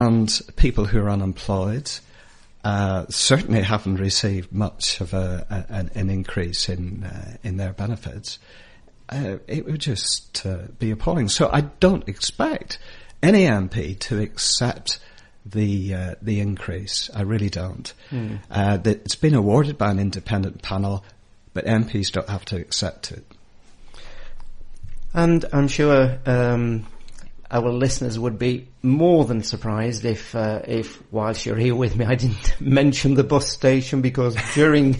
and people who are unemployed certainly haven't received much of an increase in their benefits. It would just be appalling. So I don't expect any MP to accept the increase. I really don't. It's been awarded by an independent panel, but MPs don't have to accept it. And I'm sure our listeners would be more than surprised if whilst you're here with me, I didn't mention the bus station, because during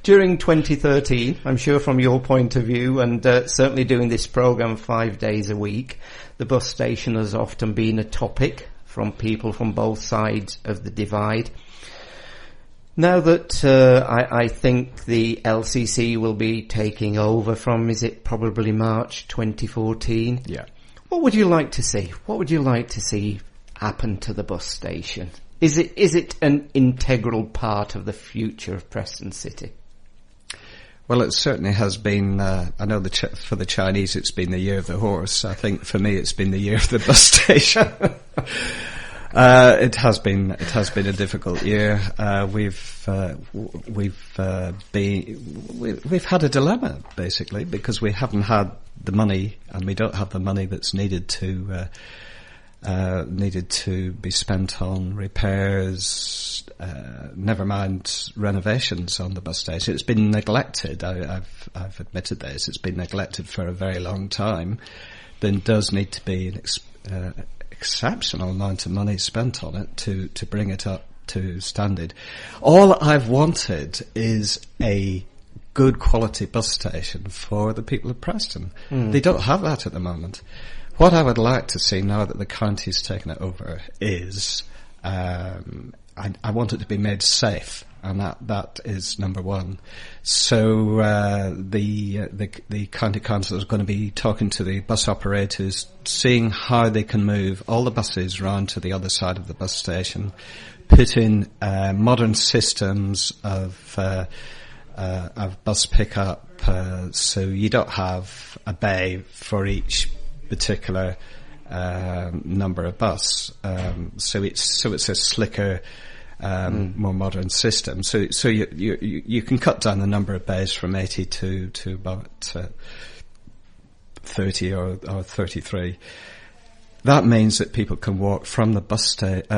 2013, I'm sure from your point of view, and certainly doing this program 5 days a week, the bus station has often been a topic from people from both sides of the divide. Now that I think the LCC will be taking over from, is it probably March 2014? Yeah. What would you like to see? What would you like to see happen to the bus station? Is it an integral part of the future of Preston City? Well, it certainly has been. I know for the Chinese, it's been the year of the horse. I think for me, it's been the year of the bus station. It has been a difficult year. We've had a dilemma, basically, because we haven't had the money, and we don't have the money that's needed to be spent on repairs, never mind renovations on the bus station. It's been neglected. I've admitted this. It's been neglected for a very long time. There does need to be an exceptional amount of money spent on it to bring it up to standard. All I've wanted is a good quality bus station for the people of Preston. They don't have that at the moment. What I would like to see now that the county's taken it over is I want it to be made safe, and that is number one. So the county council is going to be talking to the bus operators, seeing how they can move all the buses round to the other side of the bus station, put in modern systems of bus pickup, so you don't have a bay for each particular number of bus. So it's a slicker, more modern system. So you can cut down the number of bays from 80 to about 30 or 33. That means that people can walk from the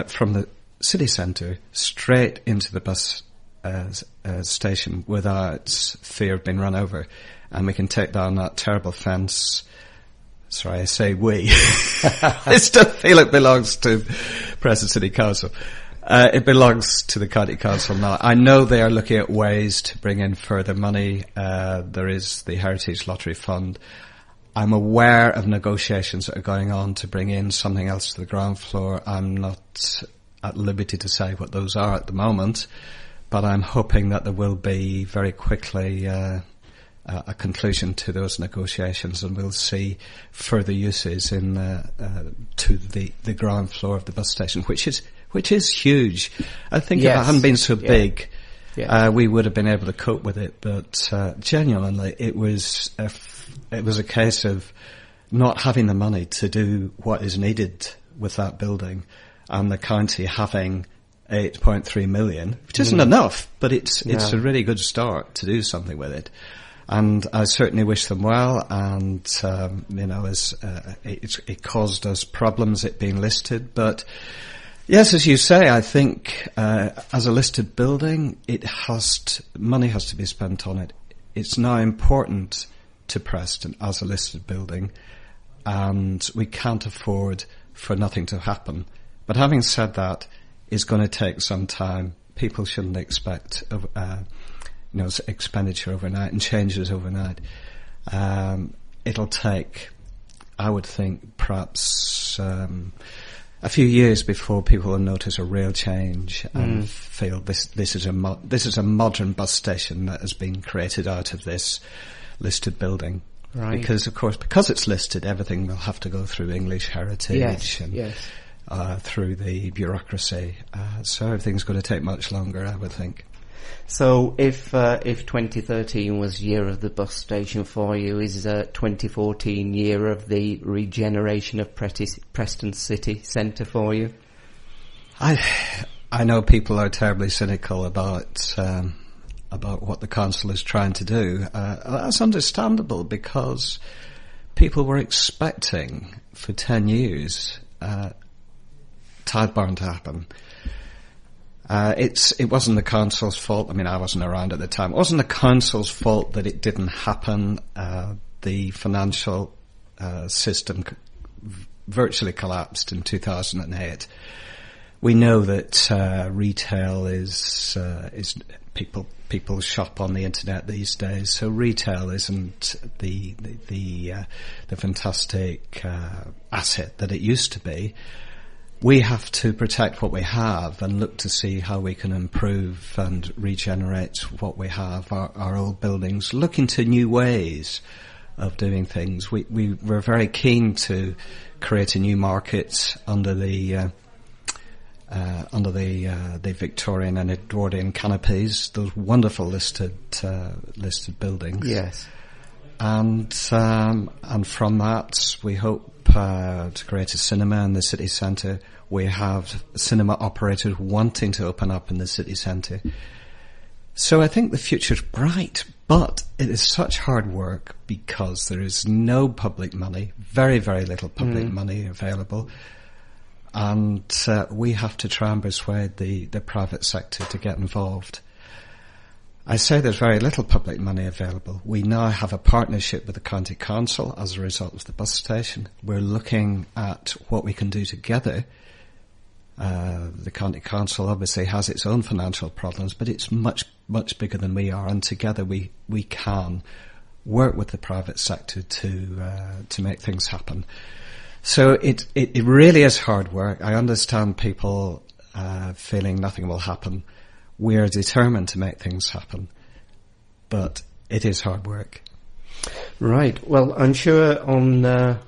from the city centre straight into the bus station without fear of being run over, and we can take down that terrible fence. Sorry, I say we. I still feel it belongs to Preston City Council. It belongs to the County Council now. I know they are looking at ways to bring in further money. There is the Heritage Lottery Fund. I'm aware of negotiations that are going on to bring in something else to the ground floor. I'm not at liberty to say what those are at the moment, but I'm hoping that there will be very quickly a conclusion to those negotiations, and we'll see further uses in to the ground floor of the bus station, which is huge. I think if it hadn't been so big, we would have been able to cope with it. But genuinely, it was a case of not having the money to do what is needed with that building, and the county having 8.3 million, which isn't enough, but it's a really good start to do something with it. And I certainly wish them well, and it caused us problems, it being listed, but yes, as you say, I think as a listed building, money has to be spent on it. It's now important to Preston as a listed building, and we can't afford for nothing to happen. But having said that, it's going to take some time. People shouldn't expect expenditure overnight and changes overnight. It'll take, I would think, perhaps a few years before people will notice a real change and feel this is a modern bus station that has been created out of this listed building. Right. Because, of course, because it's listed, everything will have to go through English Heritage through the bureaucracy. So everything's going to take much longer, I would think. So if 2013 was year of the bus station for you, is 2014 year of the regeneration of Preston City Centre for you? I know people are terribly cynical about what the council is trying to do. That's understandable, because people were expecting for 10 years Tideburn to happen. It wasn't the council's fault. I mean, I wasn't around at the time. It wasn't the council's fault that it didn't happen. The financial system virtually collapsed in 2008. We know that retail is people shop on the internet these days, so retail isn't the fantastic asset that it used to be. We have to protect what we have and look to see how we can improve and regenerate what we have, our old buildings, look into new ways of doing things. We were very keen to create a new market under the Victorian and Edwardian canopies, those wonderful listed buildings. Yes. And from that, we hope to create a cinema in the city centre. We have cinema operators wanting to open up in the city centre. So I think the future's bright, but it is such hard work because there is no public money, very, very little public money available. And we have to try and persuade the private sector to get involved. I say there's very little public money available. We now have a partnership with the county council as a result of the bus station. We're looking at what we can do together. The county council obviously has its own financial problems, but it's much, much bigger than we are, and together we can work with the private sector to make things happen. So it really is hard work. I understand people feeling nothing will happen. We are determined to make things happen, but it is hard work. Right. Well, I'm sure on a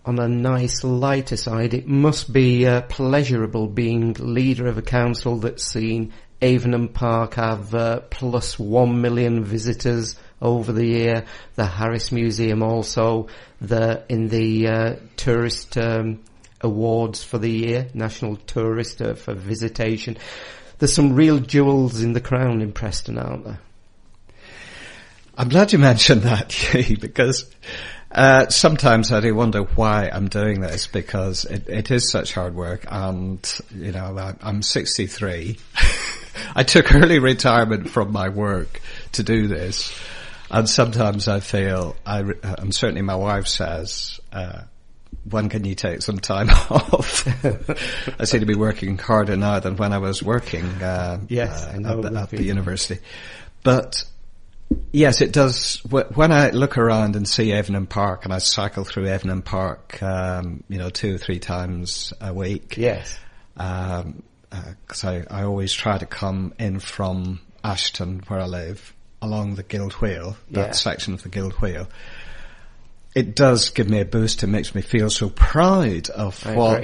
nice lighter side, it must be pleasurable being leader of a council that's seen Avenham Park have plus 1 million visitors over the year. The Harris Museum also in the tourist awards for the year, National Tourist for Visitation. There's some real jewels in the crown in Preston, aren't there? I'm glad you mentioned that, Hughie, because sometimes I do wonder why I'm doing this, because it is such hard work. And, you know, I'm 63. I took early retirement from my work to do this. And sometimes I feel, and certainly my wife says, when can you take some time off? I seem to be working harder now than when I was working at the university. But yes, it does. When I look around and see Avenham Park, and I cycle through Avenham Park, 2 or 3 times a week. Yes. Because I always try to come in from Ashton, where I live, along the Guild Wheel, that section of the Guild Wheel. It does give me a boost. It makes me feel so proud of what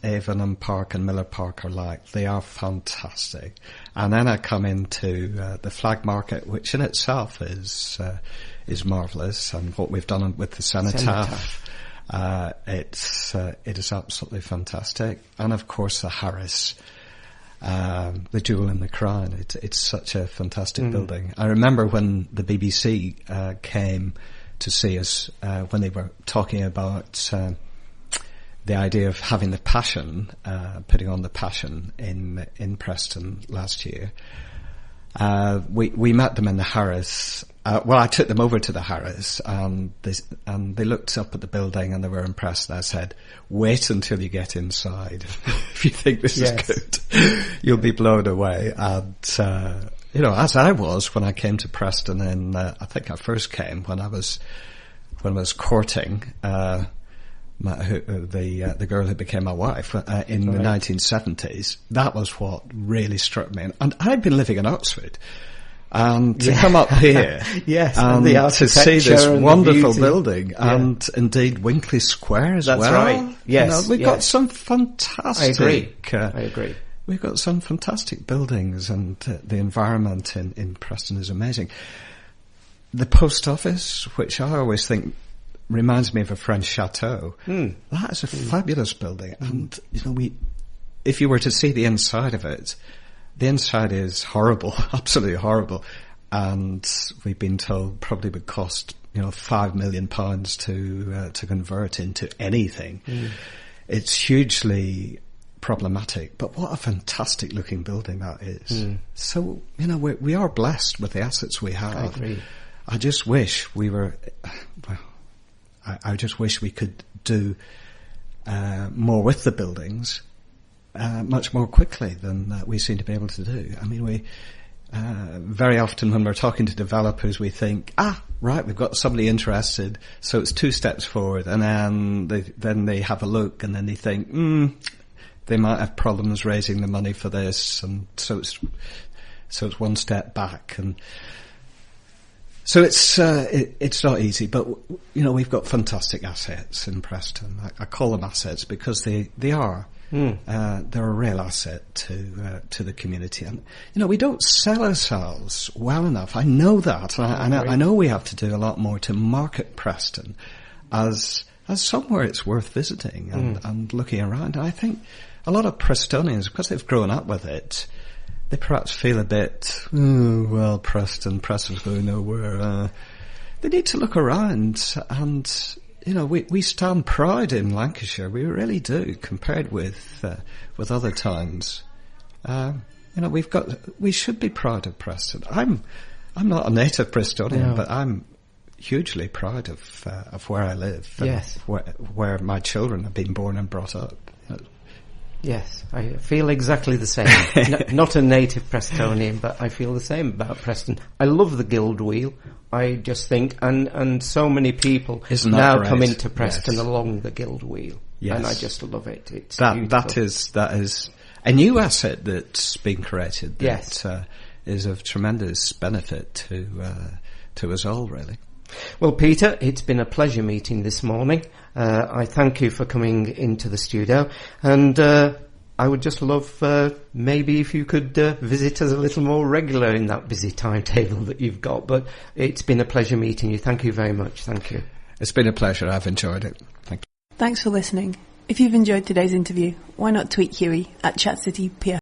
Avenham Park and Miller Park are like. They are fantastic. And then I come into the Flag Market, which in itself is marvellous, and what we've done with the Cenotaph. It is absolutely fantastic. And of course the Harris, the Jewel in the Crown. It's such a fantastic building. I remember when the BBC came to see us, when they were talking about the idea of having the Passion, putting on the Passion in Preston last year. We met them in the Harris. I took them over to the Harris, and they looked up at the building and they were impressed. And I said, "Wait until you get inside. If you think this is good, you'll be blown away." And as I was when I came to Preston, and I think I first came when I was courting the girl who became my wife in the 1970s. That was what really struck me. And I'd been living in Oxford. And to come up here and to see this wonderful building, and indeed Winkley Square as well. That's right. Yes, we've got some fantastic. I agree. We've got some fantastic buildings, and the environment in Preston is amazing. The post office, which I always think reminds me of a French chateau, that is a fabulous building, and if you were to see the inside of it, the inside is horrible, absolutely horrible. And we've been told probably would cost, £5 million to convert into anything. It's hugely problematic, but what a fantastic looking building that is. So, we are blessed with the assets we have. I agree. I just wish we were, I just wish we could do more with the buildings much more quickly than we seem to be able to do. I mean, we very often when we're talking to developers, we think, right, we've got somebody interested, so it's 2 steps forward, and then they have a look, and then they think, they might have problems raising the money for this, and so it's 1 step back, and so it's not easy. But we've got fantastic assets in Preston. I call them assets because they are. They're a real asset to the community, and we don't sell ourselves well enough. I know that, and I know we have to do a lot more to market Preston as somewhere it's worth visiting and looking around. And I think a lot of Prestonians, because they've grown up with it, they perhaps feel a bit, Preston's going nowhere. They need to look around and. We stand proud in Lancashire. We really do, compared with other towns. We should be proud of Preston. I'm not a native Prestonian, but I'm hugely proud of where I live. Yes. Where my children have been born and brought up. Yes, I feel exactly the same. Not a native Prestonian, but I feel the same about Preston. I love the Guild Wheel. I just think, and so many people now come into Preston along the Guild Wheel. Yes. And I just love it. It's that is a new asset that's been created that is of tremendous benefit to us all, really. Well, Peter, it's been a pleasure meeting this morning. I thank you for coming into the studio, and I would just love maybe if you could visit us a little more regular in that busy timetable that you've got. But it's been a pleasure meeting you. Thank you very much. Thank you. It's been a pleasure. I've enjoyed it. Thank you. Thanks for listening. If you've enjoyed today's interview, why not tweet Hughie at ChatCityPF.